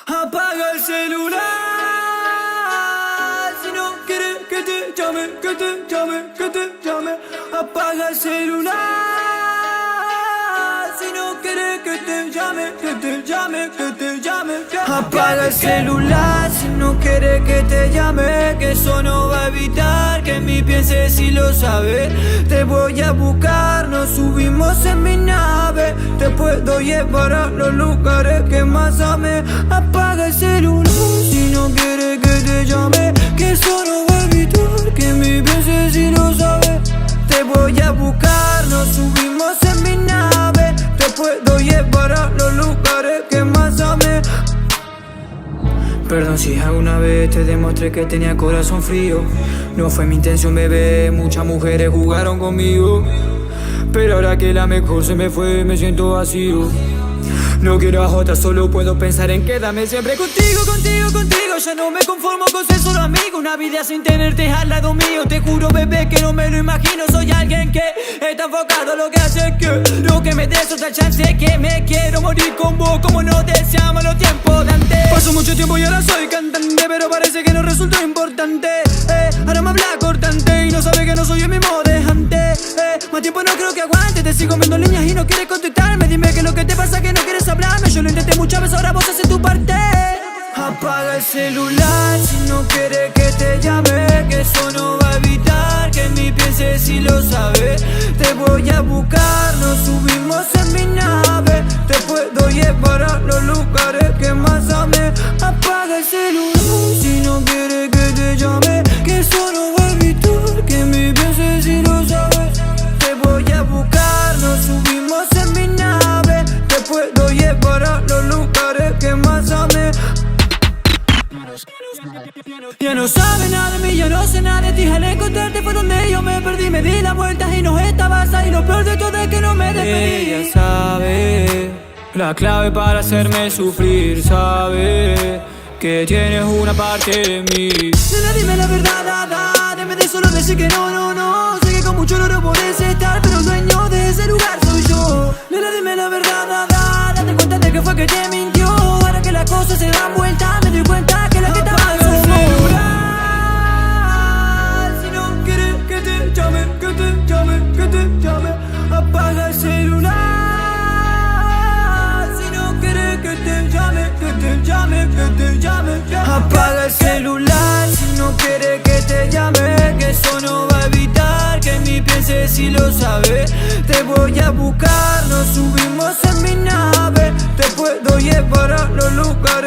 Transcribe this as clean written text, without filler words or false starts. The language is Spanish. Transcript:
Apaga el celular si no quieres que te llame, que te llame, que te llame. Apaga el celular si no quieres que te llame, que te llame, que te llame. Apaga el celular si no quieres que te llame, que eso no va a evitar que mi pienses si lo sabes. Te voy a buscar, nos subimos en mi nave, te puedo llevar a los lugares que más amé. Apaga el celular si no quieres que te llame, que eso no va a evitar que mi pienses si lo sabes. Te voy a buscar, nos subimos en mi nave, te puedo llevar a los lugares que más amé. Perdón si alguna vez te demostré que tenía corazón frío. No fue mi intención, bebé, muchas mujeres jugaron conmigo, pero ahora que la mejor se me fue, me siento vacío. No quiero a otra, solo puedo pensar en quedarme siempre contigo, contigo, contigo. Ya no me conformo con ser solo amigo. Una vida sin tenerte al lado mío. Te juro, bebé, que no me lo imagino. Soy alguien que está enfocado, lo que hace que lo que me des otra chance, que me quiero morir con vos como nos deseamos los tiempos de antes. Pasó mucho tiempo y ahora soy cantante, pero parece que no resultó importante. Ahora me habla cortante y no sabe que no soy el mismo de antes. Más tiempo no creo que aguante. Te sigo viendo líneas y no quieres contestarme. Dime que lo que te pasa, que no quieres hablarme. Yo lo intenté muchas veces, ahora vos haces tu parte. Apaga el celular si no quieres que te llame, que eso no va a evitar que mi pienses si lo sabes. Te voy a buscar, nos subimos en mi nave, te puedo llevar a los lugares que más amé. Apaga el celular si no quieres que te llame, que eso no va a evitar que mi pienses si lo sabes. Te voy a buscar, nos subimos en mi nave, te puedo llevar a los lugares que más amé. Ya no sabe nada de mí, yo no sé nada de ti. Al encontrarte fue donde yo me perdí. Me di la vuelta y no estabas ahí. Lo peor de todo es que no me despedí. Ella sabe la clave para hacerme sufrir. Sabe que tienes una parte de mí. Nena, dime la verdad, dime de solo decir que no, no, no. Sé que con mucho oro podés estar, pero el dueño de ese lugar soy yo. Nena, dime la verdad, date cuenta de que fue que te mintió. Ahora que las cosas se dan vuelta, me doy cuenta que la que estaba en su celular si no quieres que te llame, que te llame, que te llame. Apaga el celular si no quieres que te llame, que te llame, que te llame. Apaga el celular si no quieres que te llame, que eso no va a evitar que mi pienses si lo sabes. Te voy a buscar, nos subimos en mi nave, te puedo llevar a los lugares